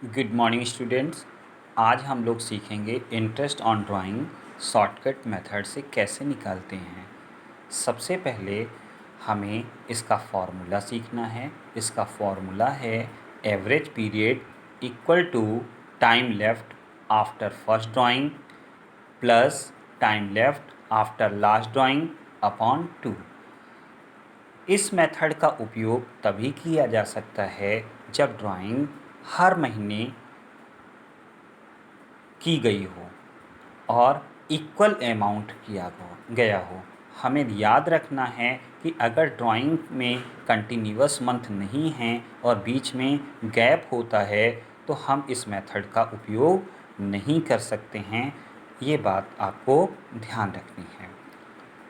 Good morning students. आज हम लोग सीखेंगे interest on drawing shortcut method से कैसे निकालते हैं। सबसे पहले हमें इसका फॉर्मूला सीखना है। इसका फॉर्मूला है average period equal to time left after first drawing plus time left after last drawing upon 2। इस मेथड का उपयोग तभी किया जा सकता है जब ड्राइंग हर महीने की गई हो और इक्वल अमाउंट गया हो। हमें याद रखना है कि अगर ड्राइंग में कंटिन्यूअस मंथ नहीं हैं और बीच में गैप होता है तो हम इस मेथड का उपयोग नहीं कर सकते हैं। ये बात आपको ध्यान रखनी है।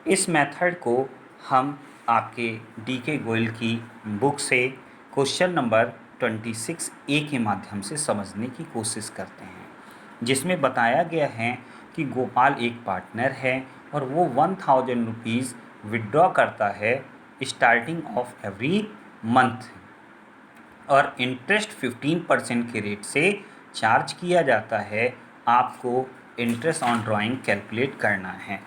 इस मेथड को हम आपके डी.के. गोयल की बुक से क्वेश्चन नंबर 26A के माध्यम से समझने की कोशिश करते हैं, जिसमें बताया गया है कि गोपाल एक पार्टनर है और वो 1000 रुपीज़ विड्रॉ करता है स्टार्टिंग ऑफ एवरी मंथ और इंटरेस्ट 15% के रेट से चार्ज किया जाता है। आपको इंटरेस्ट ऑन ड्राइंग कैलकुलेट करना है।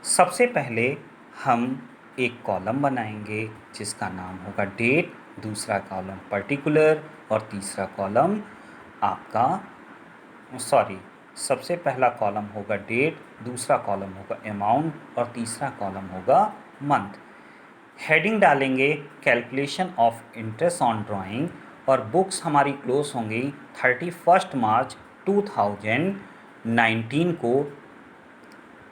सबसे पहले हम एक कॉलम बनाएंगे जिसका नाम होगा डेट, दूसरा कॉलम पर्टिकुलर और तीसरा कॉलम सबसे पहला कॉलम होगा डेट, दूसरा कॉलम होगा अमाउंट और तीसरा कॉलम होगा मंथ। हेडिंग डालेंगे calculation of interest on drawing और बुक्स हमारी क्लोज होंगी 31 मार्च 2019 को।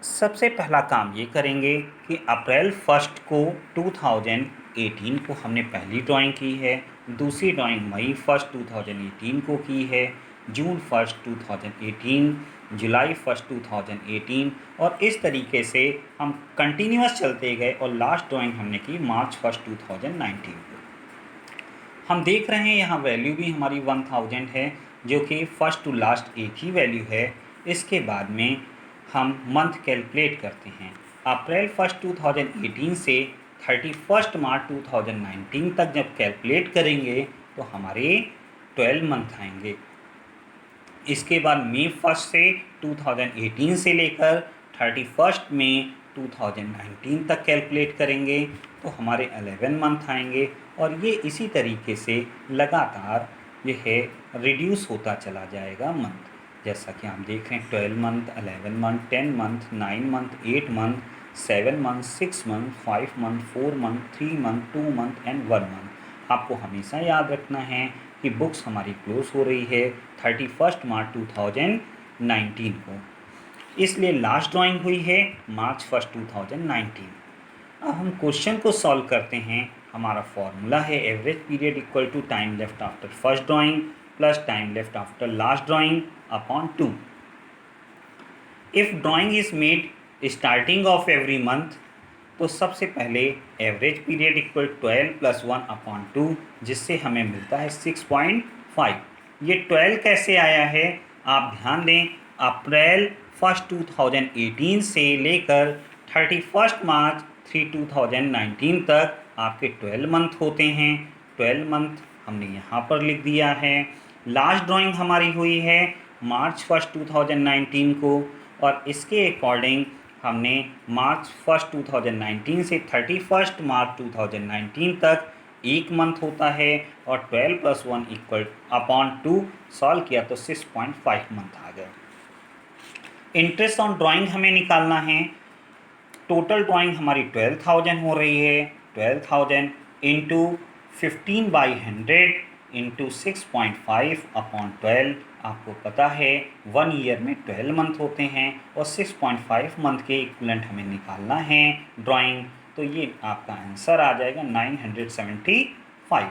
सबसे पहला काम ये करेंगे कि अप्रैल 1 को 2018 को हमने पहली ड्राइंग की है, दूसरी ड्राइंग मई 1 2018 को की है, जून 1 2018, जुलाई 1 2018 और इस तरीके से हम कंटिन्यूअस चलते गए और लास्ट ड्राइंग हमने की मार्च 1 2019 को। हम देख रहे हैं यहाँ वैल्यू भी हमारी 1000 है, जो कि फर्स्ट टू लास्ट एक ही वैल्यू है। इसके बाद में हम मंथ कैलकुलेट करते हैं। अप्रैल 1 2018 से 31 मार्च 2019 तक जब कैलकुलेट करेंगे तो हमारे 12 मंथ आएंगे। इसके बाद मई 1 से 2018 से लेकर 31 मई 2019 तक कैलकुलेट करेंगे तो हमारे 11 मंथ आएंगे और ये इसी तरीके से लगातार यह रिड्यूस होता चला जाएगा मंथ। जैसा कि आप देख रहे हैं 12 month, 11 month, 10 month, 9 month, 8 month, 7 month, 6 month, 5 month, 4 month, 3 month, 2 month and 1 month. आपको हमेशा याद रखना है कि बुक्स हमारी क्लोज हो रही है 31 मार्च 2019 को, इसलिए लास्ट ड्राइंग हुई है मार्च 1 2019। अब हम क्वेश्चन को सॉल्व करते हैं। हमारा फॉर्मूला है average period equal to time left after first drawing plus time left after last drawing upon 2। If drawing is made starting of every month तो सबसे पहले एवरेज पीरियड इक्वल 12 + 1 अपॉन 2, जिससे हमें मिलता है 6.5। ये 12 कैसे आया है आप ध्यान दें। अप्रैल 1 2018 से लेकर 31 मार्च 2019 तक आपके 12 मंथ होते हैं। 12 मंथ हमने यहाँ पर लिख दिया है। लास्ट ड्राइंग हमारी हुई है मार्च 1 2019 को और इसके अकॉर्डिंग हमने मार्च 1 2019 से 31 मार्च 2019 तक एक मंथ होता है और 12 + 1 इक्वल अपॉन 2 सॉल्व किया तो 6.5 मंथ आ गए। इंटरेस्ट ऑन ड्राइंग हमें निकालना है। टोटल ड्राइंग हमारी 12,000 हो रही है। 12,000 इंटू 15/100 इंटू 6.5 अपॉन 12। आपको पता है 1 ईयर में 12 मंथ होते हैं और 6.5 मंथ के इक्विवेलेंट हमें निकालना है ड्राइंग, तो ये आपका आंसर आ जाएगा 975।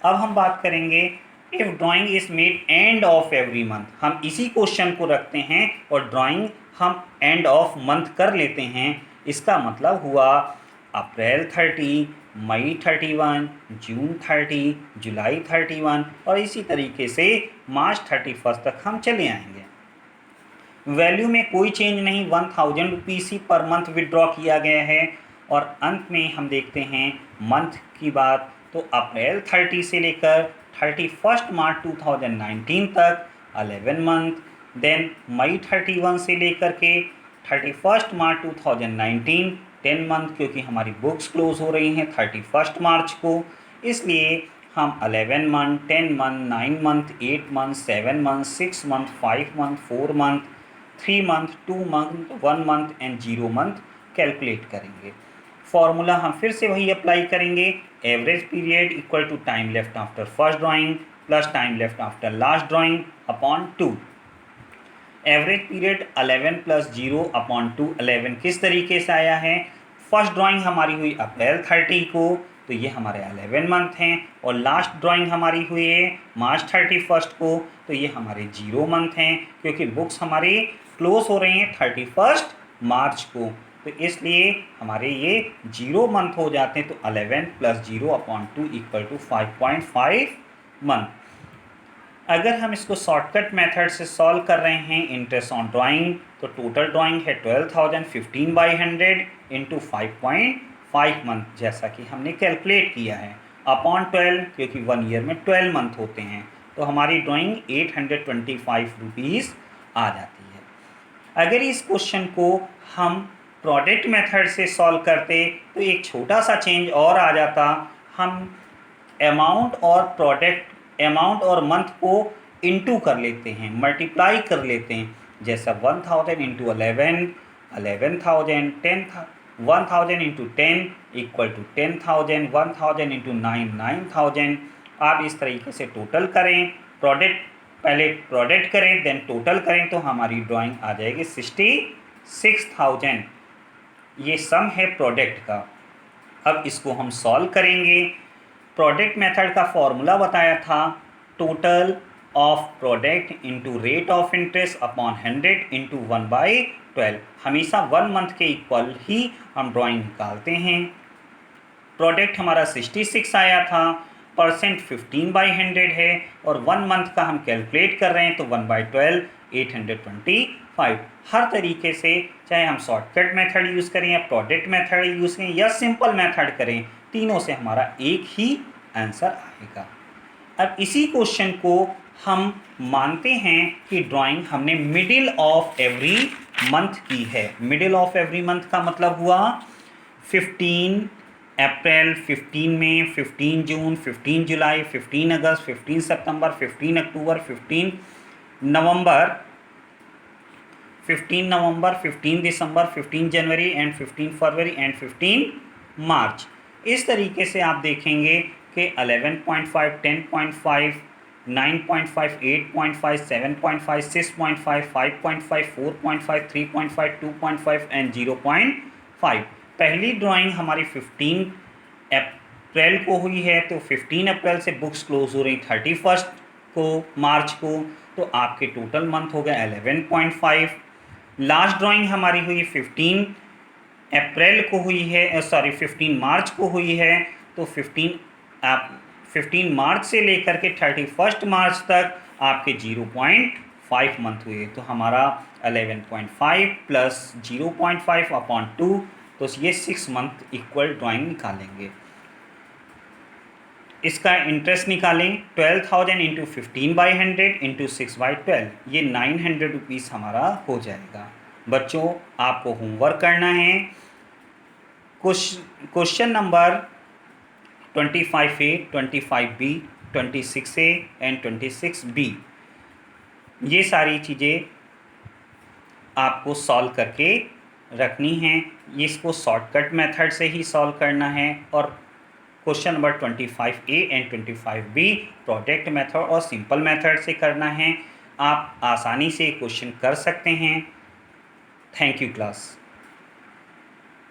अब हम बात करेंगे if drawing is made end of every month. हम इसी क्वेश्चन को रखते हैं और ड्राइंग हम एंड ऑफ मंथ कर लेते हैं। इसका मतलब हुआ अप्रैल 30, मई 31, जून 30, जुलाई 31 और इसी तरीके से मार्च 31 तक हम चले आएंगे। वैल्यू में कोई चेंज नहीं, 1000 रुपीज़ ही पर मंथ विड्रॉ किया गया है। और अंत में हम देखते हैं मंथ की बात, तो अप्रैल 30 से लेकर 31 मार्च 2019 तक 11 मंथ, देन मई 31 से लेकर के 31 मार्च 2019 10 मंथ, क्योंकि हमारी बुक्स क्लोज हो रही हैं 31 मार्च को, इसलिए हम 11 month, 10 month, 9 month, 8 month, 7 month, 6 month, 5 month, 4 month, 3 month, 2 month, 1 month and 0 month calculate करेंगे। फॉर्मूला हम फिर से वही अप्लाई करेंगे, average period equal to time left after first drawing plus time left after last drawing upon 2। Average period 11 plus 0 upon 2, 11 किस तरीके से आया है, फर्स्ट ड्राइंग हमारी हुई अप्रैल 30 को, तो ये हमारे 11 मंथ हैं, और लास्ट ड्राइंग हमारी हुई है मार्च 31 को, तो ये हमारे 0 मंथ हैं, क्योंकि बुक्स हमारी क्लोज हो रही हैं 31 मार्च को, तो इसलिए हमारे ये 0 मंथ हो जाते हैं। तो 11 plus 0 upon 2 equal to 5.5 month. अगर हम इसको शॉर्टकट मेथड से सॉल्व कर रहे हैं इंटरेस्ट ऑन ड्राइंग, तो टोटल ड्राइंग है 12,000 15/100 इंटू 5.5 मंथ, जैसा कि हमने कैलकुलेट किया है, अपॉन 12, क्योंकि 1 ईयर में 12 मंथ होते हैं, तो हमारी ड्राइंग 825 रुपीज़ आ जाती है। अगर इस क्वेश्चन को हम प्रोडक्ट मेथड से सॉल्व करते तो एक छोटा सा चेंज और आ जाता, हम अमाउंट और मंथ को इनटू कर लेते हैं, मल्टीप्लाई कर लेते हैं, जैसा 1000 into 11, 11,000, 1000 into 10 equal to 10,000, 1000 into 9 9,000। आप इस तरीके से टोटल करें, पहले प्रोडक्ट करें देन टोटल करें, तो हमारी ड्राइंग आ जाएगी 66,000। ये सम है प्रोडक्ट का। अब इसको हम सॉल्व करेंगे। प्रोडक्ट मेथड का फॉर्मूला बताया था, total of product into rate of interest upon 100 into 1/12। हमेशा 1 मंथ के इक्वल ही हम ड्राइंग निकालते हैं। प्रोडक्ट हमारा 66 आया था, परसेंट 15/100 है, और 1 मंथ का हम कैलकुलेट कर रहे हैं, तो 1/12 825। हर तरीके से, चाहे हम शॉर्टकट मेथड यूज़ करें या प्रोडक्ट मेथड यूज़ करें या सिंपल मेथड करें, तीनों से हमारा एक ही आंसर आएगा। अब इसी क्वेश्चन को हम मानते हैं कि ड्राइंग हमने मिडिल ऑफ एवरी मंथ की है। मिडिल ऑफ एवरी मंथ का मतलब हुआ 15 अप्रैल, 15 मई, 15 जून, 15 जुलाई, 15 अगस्त, 15 सितंबर, 15 अक्टूबर, 15 नवंबर, 15 दिसंबर, 15 जनवरी एंड 15 फरवरी एंड 15 मार्च। इस तरीके से आप देखेंगे कि 11.5, 10.5, 9.5, 8.5, 7.5, 6.5, 5.5, 4.5, 3.5, 2.5 एंड 0.5। पहली ड्राइंग हमारी 15 अप्रैल को हुई है, तो 15 अप्रैल से बुक्स क्लोज हो रही 31 को मार्च को, तो आपके टोटल मंथ हो गया 11.5। लास्ट ड्राइंग हमारी हुई 15 अप्रैल को हुई है, 15 मार्च को हुई है, तो 15 मार्च से लेकर के 31 मार्च तक आपके 0.5 मंथ हुए, तो हमारा 11.5 प्लस 0.5 अपॉन 2, तो ये 6 मंथ इक्वल ड्राइंग निकालेंगे। इसका इंटरेस्ट निकालें, 12,000 इंटू 15/100 इंटू 6/12, ये 900 रुपीज़ हमारा हो जाएगा। बच्चों, आपको होमवर्क करना है। Question number 25A, 25B, 26A and 26B, ये सारी चीज़ें आपको सॉल्व करके रखनी हैं। इसको शॉर्टकट मेथड से ही सॉल्व करना है, और question number 25A and 25B product method और सिंपल मेथड से करना है। आप आसानी से क्वेश्चन कर सकते हैं। Thank you class.